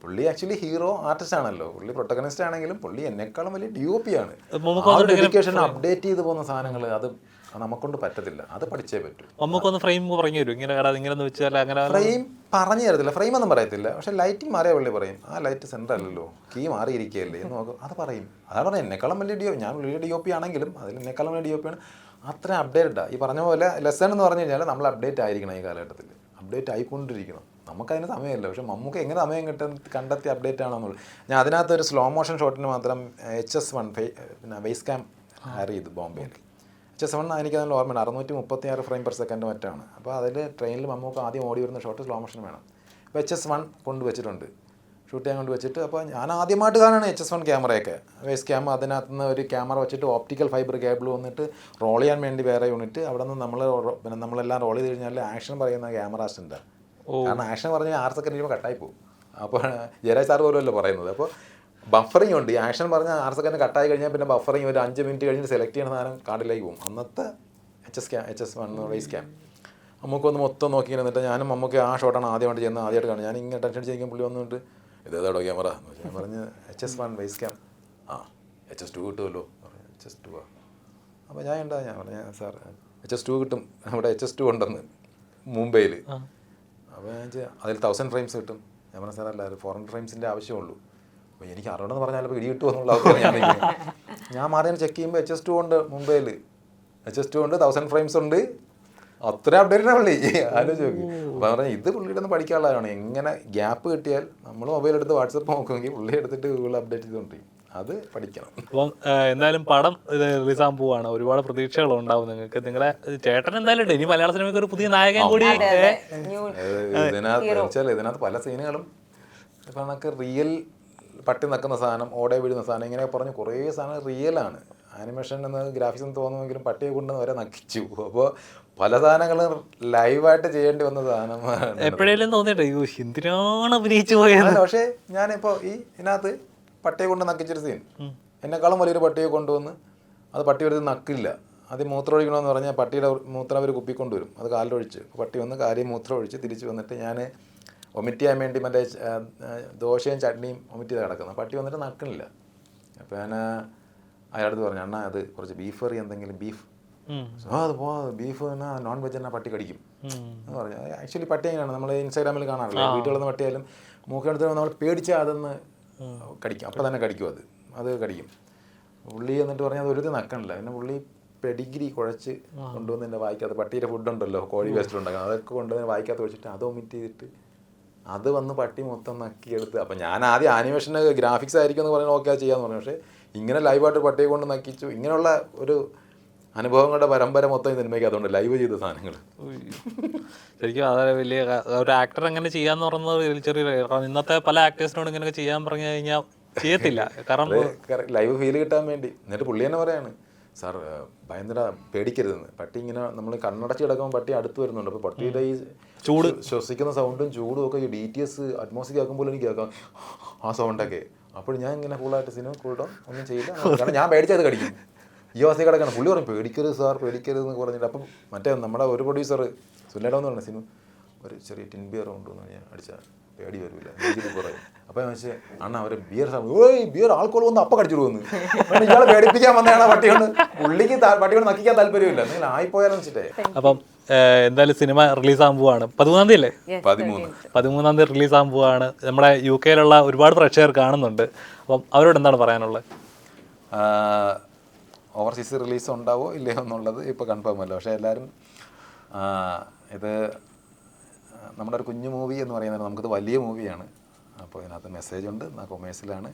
പുള്ളി ആക്ച്വലി ഹീറോ ആർട്ടിസ്റ്റ് ആണല്ലോ. പുള്ളി പ്രൊട്ടഗണിസ്റ്റ് ആണെങ്കിലും പുള്ളി എന്നെക്കാളും വലിയ DOP ആണ്. ഡെഡിക്കേഷൻ അപ്ഡേറ്റ് ചെയ്ത് പോകുന്ന സാധനങ്ങൾ അത് നമുക്കൊണ്ട് പറ്റത്തില്ല. അത് പഠിച്ചേ പറ്റൂ. മമ്മൂക്കൊന്ന് ഫ്രെയിം പറഞ്ഞു തരും, ഇങ്ങനെ ഇങ്ങനെ വെച്ചാൽ അങ്ങനെ ഫ്രെയിം പറഞ്ഞു തരത്തില്ല, ഫ്രെയിം ഒന്നും പറയത്തില്ല. പക്ഷെ ലൈറ്റിംഗ് മാറിയ പുള്ളി പറയും, ആ ലൈറ്റ് സെൻറ്റർ അല്ലല്ലോ, കീ മാറിയിരിക്കുകയല്ലേ എന്ന് നോക്കും, അത് പറയും. അതാണ് പറഞ്ഞത്, എന്നെക്കാളും വലിയ ഞാൻ വലിയ DOP ആണെങ്കിലും അതിൽ എന്നെക്കാളും വലിയ DOP ആണ്. അത്ര അപ്ഡേറ്റഡാണ്. ഈ പറഞ്ഞ പോലെ ലെസൺ എന്ന് പറഞ്ഞു കഴിഞ്ഞാൽ നമ്മൾ അപ്ഡേറ്റ് ആയിരിക്കണം. ഈ കാലഘട്ടത്തിൽ അപ്ഡേറ്റ് ആയിക്കൊണ്ടിരിക്കണം. നമുക്കതിന് സമയമില്ല. പക്ഷെ നമുക്ക് എങ്ങനെ സമയം കണ്ടെത്തി അപ്ഡേറ്റ് ആണെന്നുള്ളത്. ഞാൻ അതിനകത്ത് ഒരു സ്ലോ മോഷൻ ഷോട്ടിന് മാത്രം HS1 പിന്നെ ബേസ് ക്യാം ഹയർ ചെയ്തു ബോംബെയിൽ. HS1 എനിക്കതിനുള്ള ഓർമ്മയാണ്, 636 ഫ്രെയിം പെർ സെക്കൻഡ് മറ്റാണ്. അപ്പോൾ അതിൽ ട്രെയിനിൽ നമുക്ക് ആദ്യം ഓടി വരുന്ന ഷോട്ട് സ്ലോ മോഷൻ വേണം. അപ്പോൾ HS1 കൊണ്ടുവച്ചിട്ടുണ്ട്, ഷൂട്ട് ചെയ്യാൻ കൊണ്ട് വെച്ചിട്ട്. അപ്പോൾ ഞാൻ ആദ്യമായിട്ട് കാണാണ് HS1 ക്യാമറയൊക്കെ. ബേസ് ക്യാം, അതിനകത്ത് നിന്ന് ഒരു ക്യാമറ വെച്ചിട്ട് ഓപ്റ്റിക്കൽ ഫൈബർ കേബിൾ വന്നിട്ട് റോൾ ചെയ്യാൻ വേണ്ടി വേറെ യൂണിറ്റ്. അവിടെ നിന്ന് പിന്നെ നമ്മളെല്ലാം റോൾ ചെയ്ത് കഴിഞ്ഞാൽ ആക്ഷൻ പറയുന്ന ക്യാമറ അസിസ്റ്റൻ്റാണ്. കാരണം ആക്ഷൻ പറഞ്ഞാൽ 6 സെക്കൻഡ് കഴിയുമ്പോൾ കട്ടായി പോകും. അപ്പോൾ ജയരാജ് സാർ പോലുമല്ലോ പറയുന്നത്. അപ്പോൾ ബഫറിങ് ഉണ്ട്. ഈ ആക്ഷൻ പറഞ്ഞാൽ 6 സെക്കൻഡ് കട്ടായി കഴിഞ്ഞാൽ പിന്നെ ബഫറിങ് ഒരു 5 മിനിറ്റ് കഴിഞ്ഞ് സെലക്ട് ചെയ്യുന്ന സാധനം കാർഡിലേക്ക് പോകും. അന്നത്തെ HS1 ബേസ് ക്യാം നമുക്കൊന്ന് മൊത്തം നോക്കി എന്നിട്ട് ഞാനും നമുക്ക് ആ ഷോട്ടാണ് ആദ്യമായിട്ട് ചെയ്യുന്നത്. ആദ്യമായിട്ട് കാണും. ഞാൻ ഇങ്ങനെ ടെൻഷൻ അടിക്കാൻ പുള്ളി വന്നിട്ട് ഇതേതാടോ ക്യാമറ ഞാൻ പറഞ്ഞ് HS1 ബേസ് ക്യാം. HS2 കിട്ടുമല്ലോ. HS2 അപ്പോൾ ഞാൻ പറഞ്ഞു സാർ HS2 കിട്ടും, നമ്മുടെ HS2 ഉണ്ടെന്ന് മുംബൈയിൽ. അപ്പോൾ ഞാൻ അതിൽ 1000 ഫ്രെയിംസ് കിട്ടും. ഞാൻ പറഞ്ഞ സാർ അല്ല, 400 ഫ്രെയിംസിൻ്റെ ആവശ്യമുള്ളൂ. അപ്പോൾ എനിക്ക് അറിയണമെന്ന് പറഞ്ഞാൽ ഇപ്പോൾ ഇടി കിട്ടുമോ എന്നുള്ള അവസ്ഥ. ഞാൻ മാറി ചെക്ക് ചെയ്യുമ്പോൾ HS2 ഉണ്ട് മുംബൈയിൽ. HS2 ഉണ്ട്, 1000 ഫ്രെയിംസ് ഉണ്ട്. അത്ര അപ്ഡേറ്റഡ് പുള്ളി. ആലോചിച്ച് നോക്കി. അപ്പോൾ പറഞ്ഞാൽ ഇത് പുള്ളിയുടെ ഒന്ന് പഠിക്കാനുള്ളതാണ്. എങ്ങനെ ഗ്യാപ്പ് കിട്ടിയാൽ നമ്മൾ മൊബൈൽ എടുത്ത് വാട്സപ്പ് നോക്കുമെങ്കിൽ പുള്ളി എടുത്തിട്ട് ഗൂഗിൾ അപ്ഡേറ്റ് ചെയ്തുകൊണ്ടിരിക്കും. അത് പഠിക്കണം. അപ്പം എന്തായാലും പടം ഇത് റിലീസാകാൻ പോവാണ്. ഒരുപാട് പ്രതീക്ഷകളുണ്ടാവും നിങ്ങൾക്ക്. നിങ്ങളെ ചേട്ടൻ എന്തായാലും ഇനി മലയാള സിനിമയ്ക്ക് ഒരു പുതിയ നായകൻ കൂടി. ഇതിനകത്ത് പല സീനുകളും ഇപ്പം നമുക്ക് റിയൽ പട്ടി നക്കുന്ന സാധനം, ഓടെ വീഴുന്ന സാധനം, ഇങ്ങനെ പറഞ്ഞ് കുറേ സാധനം റിയലാണ്. ആനിമേഷൻ എന്ന് ഗ്രാഫിക്സ് എന്ന് തോന്നുമെങ്കിലും പട്ടിയെ കൊണ്ട് വരെ നക്കിച്ചു. അപ്പോൾ പല സാധനങ്ങളും ലൈവായിട്ട് ചെയ്യേണ്ടി വന്ന സാധനമാണ്. എപ്പോഴേലും തോന്നിയിട്ട് എന്തിനാണ് അഭിനയിച്ചു പോയത്. പക്ഷേ ഞാനിപ്പോൾ ഇതിനകത്ത് പട്ടിയെ കൊണ്ട് നക്കിച്ചൊരു സീൻ, എന്നെക്കാളും വലിയൊരു പട്ടിയെ കൊണ്ടുവന്ന് അത് പട്ടി ഒരു നക്കില്ല. അത് മൂത്രം ഒഴിക്കണമെന്ന് പറഞ്ഞാൽ പട്ടിയുടെ മൂത്രം അവർ കുപ്പിക്കൊണ്ടുവരും. അത് കാലിലൊഴിച്ച് പട്ടി വന്ന് കാര്യം മൂത്രം ഒഴിച്ച് തിരിച്ച് വന്നിട്ട് ഞാൻ വൊമിറ്റ് ചെയ്യാൻ വേണ്ടി മറ്റേ ദോശയും ചട്നിയും വൊമിറ്റ് ചെയ്ത് കിടക്കുന്നത്. പട്ടി വന്നിട്ട് നക്കണില്ല. അപ്പോൾ ഞാൻ അയാളടുത്ത് പറഞ്ഞു, അണ്ണാ അത് കുറച്ച് ബീഫ് കറി എന്തെങ്കിലും ബീഫ്. അത് ബീഫ് തന്നെ നോൺ വെജ് തന്നെ പട്ടി കടിക്കും എന്ന് പറഞ്ഞു. ആക്ച്വലി പട്ടി എങ്ങനെയാണ് നമ്മൾ ഇൻസ്റ്റാഗ്രാമിൽ കാണാറില്ല, വീട്ടിലുള്ള പട്ടിയായാലും മൂക്കെടുത്ത് നമ്മൾ പേടിച്ചാൽ അതൊന്ന് കടിക്കും, അപ്പം തന്നെ കടിക്കും. അത് കടിക്കും. പുള്ളി എന്നിട്ട് പറഞ്ഞാൽ അത് ഒരു നക്കണില്ല. പിന്നെ പുള്ളി പെഡിഗ്രി കുഴച്ച് കൊണ്ടുവന്ന് എൻ്റെ വായിക്കാത്ത പട്ടിയുടെ ഫുഡുണ്ടല്ലോ, കോഴി വേസ്റ്റ് ഉണ്ടാക്കുന്നത്, അതൊക്കെ കൊണ്ടുവന്ന് വായിക്കാത്ത വെച്ചിട്ട് അത് വൊമിറ്റ് ചെയ്തിട്ട് അത് വന്ന് പട്ടി മൊത്തം നക്കിയെടുത്ത്. അപ്പം ഞാൻ ആദ്യം ആനിമേഷന് ഗ്രാഫിക്സ് ആയിരിക്കും എന്ന് പറഞ്ഞാൽ ഓക്കെ ചെയ്യാമെന്ന് പറഞ്ഞു. പക്ഷേ ഇങ്ങനെ ലൈവായിട്ട് പട്ടിയെ കൊണ്ട് നക്കിച്ചു. ഇങ്ങനെയുള്ള ഒരു അനുഭവങ്ങളുടെ പരമ്പര മൊത്തം സിനിമയ്ക്ക് അതുകൊണ്ട് ലൈവ് ചെയ്ത സാധനങ്ങൾ. ശരിക്കും അതൊരു വലിയ ഒരു ആക്ടർ അങ്ങനെ ചെയ്യാന്ന് പറയുന്നത് ചെറിയ. ഇന്നത്തെ പല ആക്ടേഴ്സിനോട് ഇങ്ങനെയൊക്കെ ചെയ്യാൻ പറഞ്ഞു കഴിഞ്ഞാൽ ചെയ്യത്തില്ല. കാരണം ലൈവ് ഫീൽ കിട്ടാൻ വേണ്ടി. എന്നിട്ട് പുള്ളി തന്നെ പറയാണ്, സാർ ഭയങ്കര പേടിക്കരുതെന്ന്. പട്ടി ഇങ്ങനെ നമ്മൾ കണ്ണടച്ച് കിടക്കുമ്പോൾ പട്ടി അടുത്ത് വരുന്നുണ്ട്. അപ്പോൾ പട്ടിയുടെ ഈ ചൂട് ശ്വസിക്കുന്ന സൗണ്ടും ചൂടും ഒക്കെ ഈ DTS അറ്റ്മോസ്ഫിയർ കേൾക്കുമ്പോൾ എനിക്ക് കേൾക്കാം ആ സൗണ്ടൊക്കെ. അപ്പോൾ ഞാൻ ഇങ്ങനെ കൂളായിട്ട് സിനിമ കൂട്ടോ ഒന്നും ചെയ്യില്ല. കാരണം ഞാൻ പേടിച്ചത് കടിക്കും. ഈ അവസ്ഥ കിടക്കണം. പുള്ളി പറയും പേടിക്കരുത് സാർ പേടിക്കരുത് എന്ന് പറഞ്ഞിട്ട്. അപ്പം മറ്റേ നമ്മുടെ ഒരു പ്രൊഡ്യൂസർ സുല്ലേട എന്ന് പറഞ്ഞ സിനിമ ഒരു ചെറിയ ടിൻ ബിയർ കൊണ്ടുവന്ന് ഞാൻ അടിച്ചാൽ പേടി വരില്ല, കുറയും. അപ്പം ഞാൻ വെച്ചാൽ അണ്ണാ അവർ ബിയർ ബിയർ ആൾക്കോൾ വന്ന് അപ്പം കടിച്ചിട്ട് വന്ന് ഇയാളെ പേടിപ്പിക്കാൻ വന്നതാണ് പട്ടി കൊണ്ട്. പുള്ളിക്ക് പട്ടി കൊണ്ട് നക്കിക്കാൻ താല്പര്യമില്ല, നിങ്ങൾ ആയിപ്പോയാലും വെച്ചിട്ടേ. അപ്പം എന്തായാലും സിനിമ റിലീസാകാൻ പോവാണ് 13-ാം തീയതി അല്ലേ? 13-ാം തീയതി റിലീസാകാൻ പോവാണ്. നമ്മുടെ UK ഒരുപാട് പ്രേക്ഷകർ കാണുന്നുണ്ട്. അപ്പം അവരോട് എന്താണ് പറയാനുള്ളത്? ഓവർസീസ് റിലീസ് ഉണ്ടാവോ ഇല്ലയോ എന്നുള്ളത് ഇപ്പോൾ കൺഫേം അല്ല. പക്ഷേ എല്ലാവരും ഇത് നമ്മുടെ ഒരു കുഞ്ഞു മൂവി എന്ന് പറയുന്നത് നമുക്കിത് വലിയ മൂവിയാണ്. അപ്പോൾ ഇതിനകത്ത് മെസ്സേജ് ഉണ്ട്, കൊമേഴ്സിലാണ്.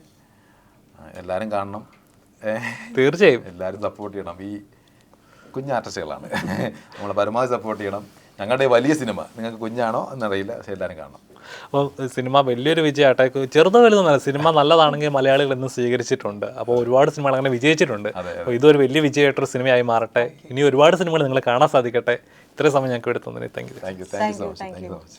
എല്ലാവരും കാണണം, തീർച്ചയായും എല്ലാവരും സപ്പോർട്ട് ചെയ്യണം. ഈ കുഞ്ഞ് ആർട്ടിസ്റ്റുകളാണ്, നമ്മൾ പരമാവധി സപ്പോർട്ട് ചെയ്യണം. ഞങ്ങളുടെ വലിയ സിനിമ നിങ്ങൾക്ക് കുഞ്ഞാണോ എന്നറിയില്ല, പക്ഷേ എല്ലാവരും കാണണം. അപ്പോൾ സിനിമ വലിയൊരു വിജയമാട്ടെ. ചെറുതോ വലുതൊന്നുമല്ല, സിനിമ നല്ലതാണെങ്കിൽ മലയാളികൾ ഇന്ന് സ്വീകരിച്ചിട്ടുണ്ട്. അപ്പോൾ ഒരുപാട് സിനിമകൾ അങ്ങനെ വിജയിച്ചിട്ടുണ്ട്. അപ്പോൾ ഇതൊരു വലിയ വിജയമായിട്ടൊരു സിനിമയായി മാറട്ടെ. ഇനി ഒരുപാട് സിനിമകൾ നിങ്ങളെ കാണാൻ സാധിക്കട്ടെ. ഇത്രയും സമയം ഞങ്ങൾക്ക് എടുത്തു തന്നതിന് thank you. Thank you so much.